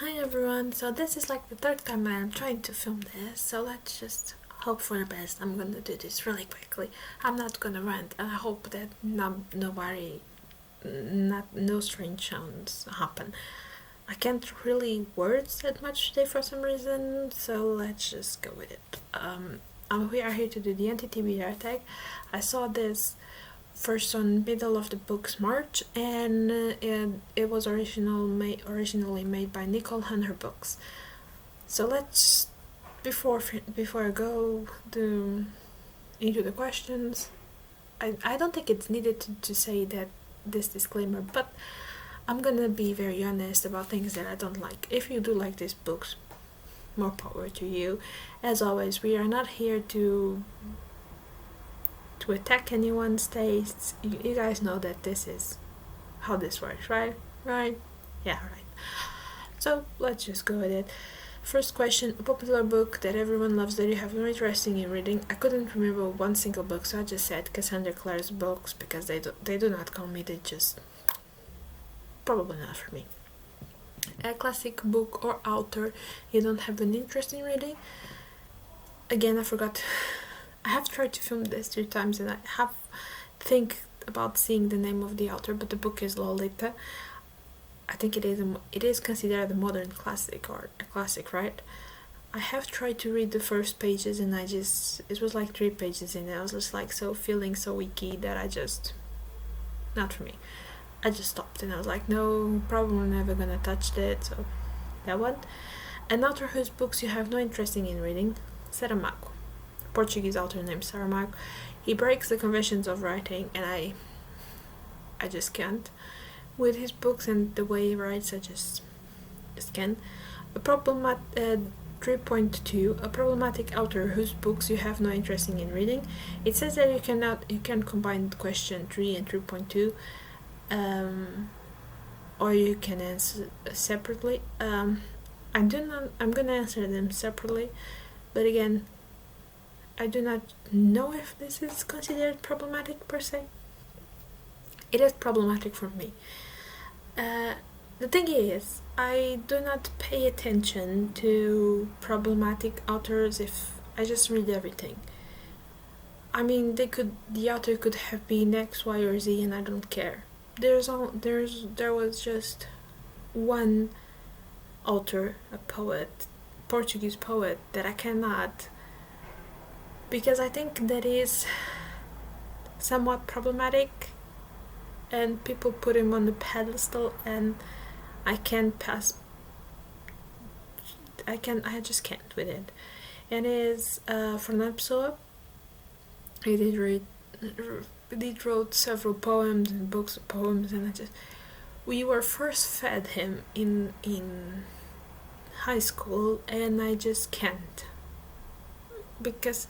Hi everyone, so this is like the third time I'm trying to film this, so let's just hope for the best. I'm gonna do this really quickly. I'm not gonna rant, and I hope that no strange sounds happen. I can't really words that much today for some reason, so let's just go with it. We are here to do the Anti-TBR Tag. I saw this first on middle of the book's March, and it was originally made by Nicole and her books. So let's before I go into the questions, I don't think it's needed to say that this disclaimer, but I'm gonna be very honest about things that I don't like. If you do like these books, more power to you. As always, we are not here to attack anyone's tastes. You guys know that this is how this works, right? Right? Yeah, right. So let's just go with it. First question: a popular book that everyone loves that you have no interest in reading. I couldn't remember one single book, so I just said Cassandra Clare's books because they do not call me. They just probably not for me. A classic book or author you don't have an interest in reading. Again, I forgot. I have tried to film this 3 times, and I have think about seeing the name of the author, but the book is Lolita. I think it is considered a modern classic or a classic, right? I have tried to read the first pages, and it was like 3 pages in, and I was just like feeling so icky that I just, not for me. I just stopped, and I was like, no, probably never gonna touch that. So that one. An author whose books you have no interest in reading, Saramago. Portuguese author named Saramago. He breaks the conventions of writing, and I just can't. With his books and the way he writes, I just can't. 3.2, a problematic author whose books you have no interest in reading. It says that you can combine question 3 and 3.2, or you can answer separately. I'm gonna answer them separately, but again, I do not know if this is considered problematic per se. It is problematic for me. The thing is, I do not pay attention to problematic authors if I just read everything. I mean, the author could have been X, Y, or Z, and I don't care. There was just one author, a poet, Portuguese poet, that I cannot, because I think that is somewhat problematic, and people put him on the pedestal, and I just can't with it. And it is Fernando Pessoa. He wrote several poems and books of poems, and we were first fed him in high school, and I just can't, because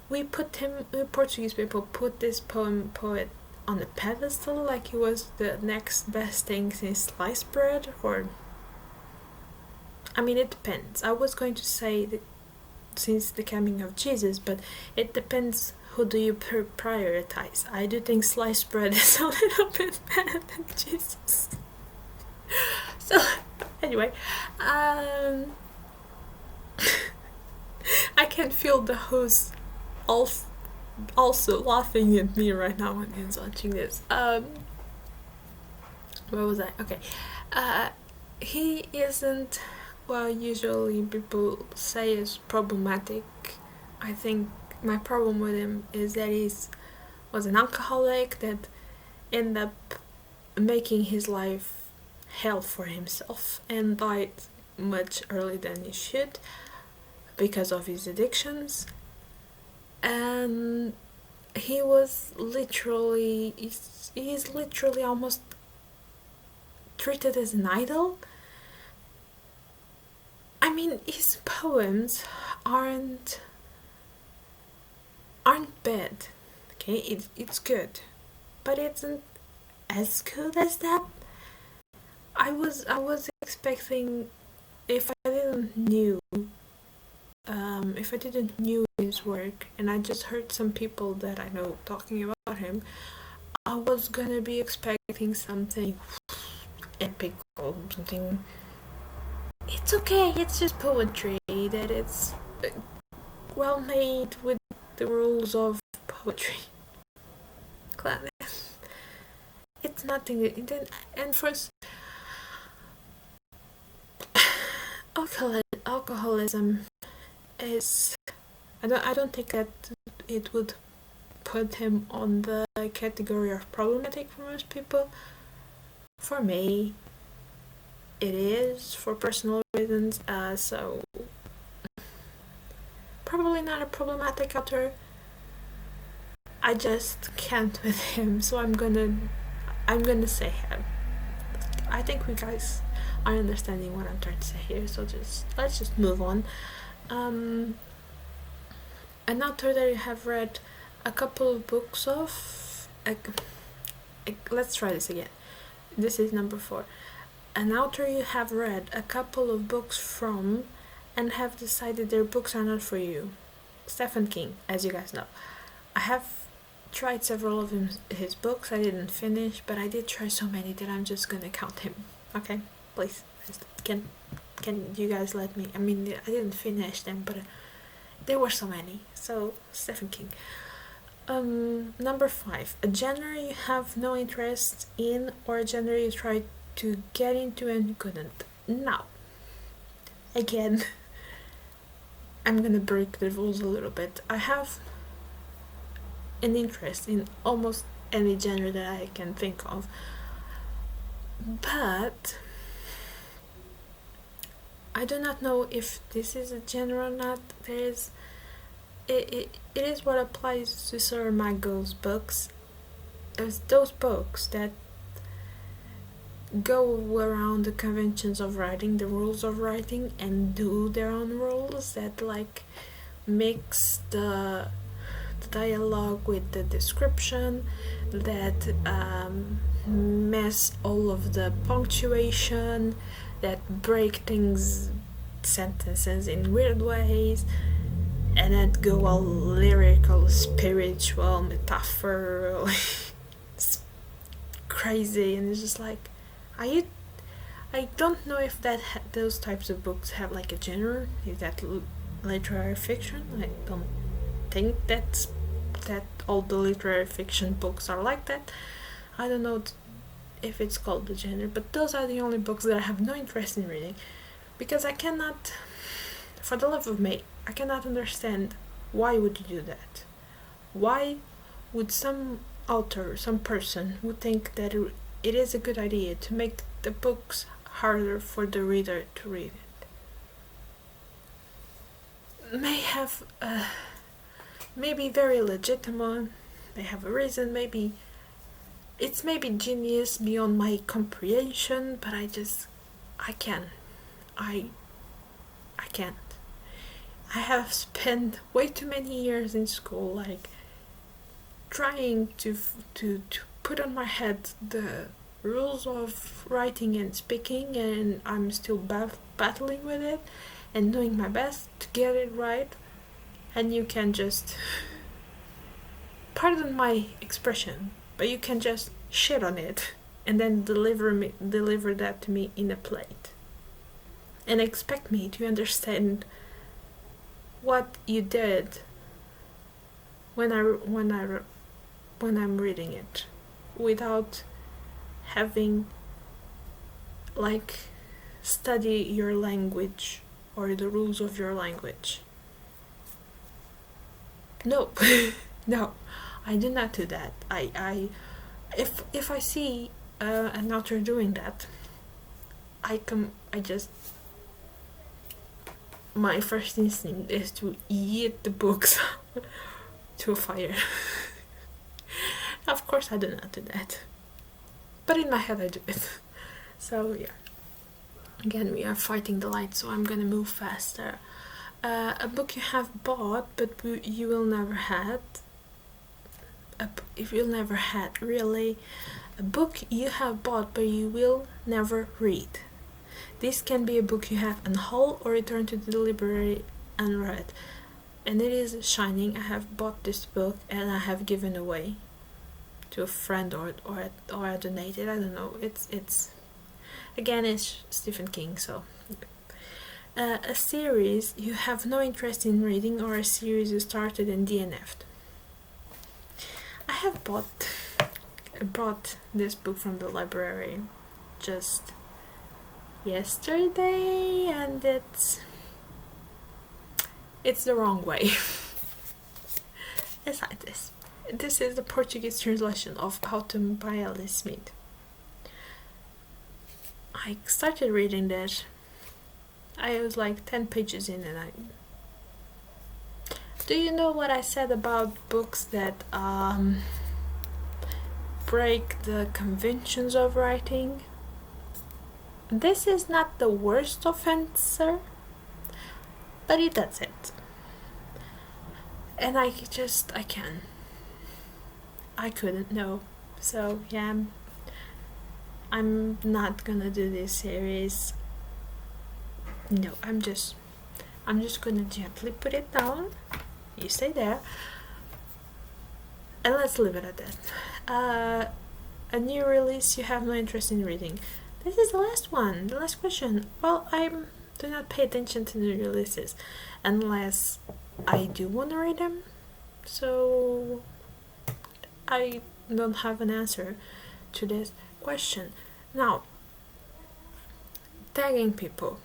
we Portuguese people put this poet on a pedestal like he was the next best thing since sliced bread, or I mean, it depends. I was going to say that since the coming of Jesus, but it depends who do you prioritize. I do think sliced bread is a little bit better than Jesus. So anyway, I can feel the host also laughing at me right now when he's watching this. Where was I? Okay. He isn't, well, usually people say is problematic. I think my problem with him is that was an alcoholic that ended up making his life hell for himself and died much earlier than he should because of his addictions. And he's literally almost treated as an idol. I mean, his poems aren't bad. Okay, it's good, but it's not as good as that. I was expecting, if I didn't knew his work, and I just heard some people that I know talking about him, I was gonna be expecting something epic or something it's okay, it's just poetry that it's well made with the rules of poetry. It's nothing. And first, alcoholism is. I don't think that it would put him on the category of problematic for most people. For me, it is for personal reasons. So probably not a problematic author. I just can't with him, so I'm gonna say him. I think we guys are understanding what I'm trying to say here. So let's just move on. Um, an author that you have read a couple of books of. Let's try this again. This is number 4. An author you have read a couple of books from and have decided their books are not for you. Stephen King, as you guys know. I have tried several of his books. I didn't finish, but I did try so many that I'm just gonna count him. Okay, please. Can you guys let me? I mean, I didn't finish them, but there were so many. So Stephen King. Number 5. A genre you have no interest in, or a genre you tried to get into and couldn't. Now, again, I'm gonna break the rules a little bit. I have an interest in almost any genre that I can think of, but I do not know if this is a genre or not. It is what applies to Saramago's books. It's those books that go around the conventions of writing, the rules of writing, and do their own rules that like mix the dialogue with the description, that mess all of the punctuation, that break sentences in weird ways, and then go all lyrical, spiritual, metaphor. It's crazy, and it's just like, I don't know if those types of books have like a genre. Is that literary fiction? I don't think that all the literary fiction books are like that. I don't know if it's called the genre, but those are the only books that I have no interest in reading, because I cannot, for the love of me, I cannot understand why would you do that. Why would some author, some person who think that it is a good idea to make the books harder for the reader to read it, may have maybe very legitimate, may have a reason, maybe it's maybe genius beyond my comprehension, but I can't. I can't. I have spent way too many years in school, like trying to put on my head the rules of writing and speaking, and I'm still battling with it and doing my best to get it right. And you can just, pardon my expression, but you can just shit on it and then deliver that to me in a plate and expect me to understand what you did when I'm reading it, without having like study your language or the rules of your language. No. No, I do not do that. If I see an author doing that, my first instinct is to eat the books to a fire. Of course I do not do that, but in my head I do it. So yeah, again we are fighting the light, so I'm gonna move faster. A book you have bought but you will never had. If you'll never had, really, a book you have bought but you will never read. This can be a book you have unhauled or returned to the library unread, and it is Shining. I have bought this book and I have given away to a friend or I donated. I don't know. It's again, it's Stephen King, so A series you have no interest in reading, or a series you started and DNF'd. I have brought this book from the library just yesterday, and it's the wrong way. It's like this. This is the Portuguese translation of How to Buy a Smith. I started reading that. I was like 10 pages in, and do you know what I said about books that break the conventions of writing? This is not the worst offender, but it does it. And I couldn't know. So yeah, I'm not gonna do this series. No, I'm just gonna gently put it down. You stay there, and let's leave it at that. A new release you have no interest in reading. This is the last one, the last question. Well, I do not pay attention to new releases unless I do want to read them, so I don't have an answer to this question. Now, tagging people.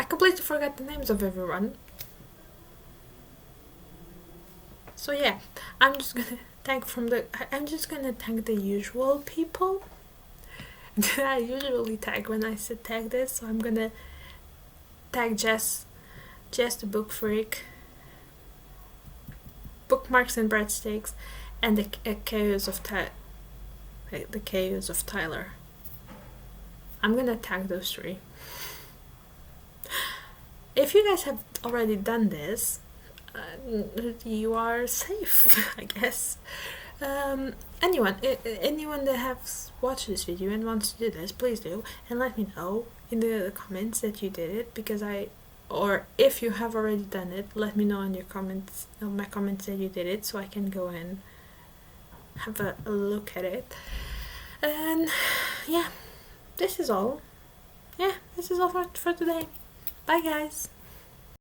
I completely forgot the names of everyone. So yeah, I'm just gonna tag the usual people that I usually tag when I say tag this. So I'm gonna tag Jess the Book Freak, Bookmarks and Breadsticks, and the chaos of Tyler. I'm gonna tag those three. If you guys have already done this, you are safe, I guess. Anyone that has watched this video and wants to do this, please do, and let me know in the comments that you did it, because or if you have already done it, let me know in your comments, my comments, that you did it, so I can go and have a look at it. And yeah, this is all. Yeah, this is all for today. Bye guys.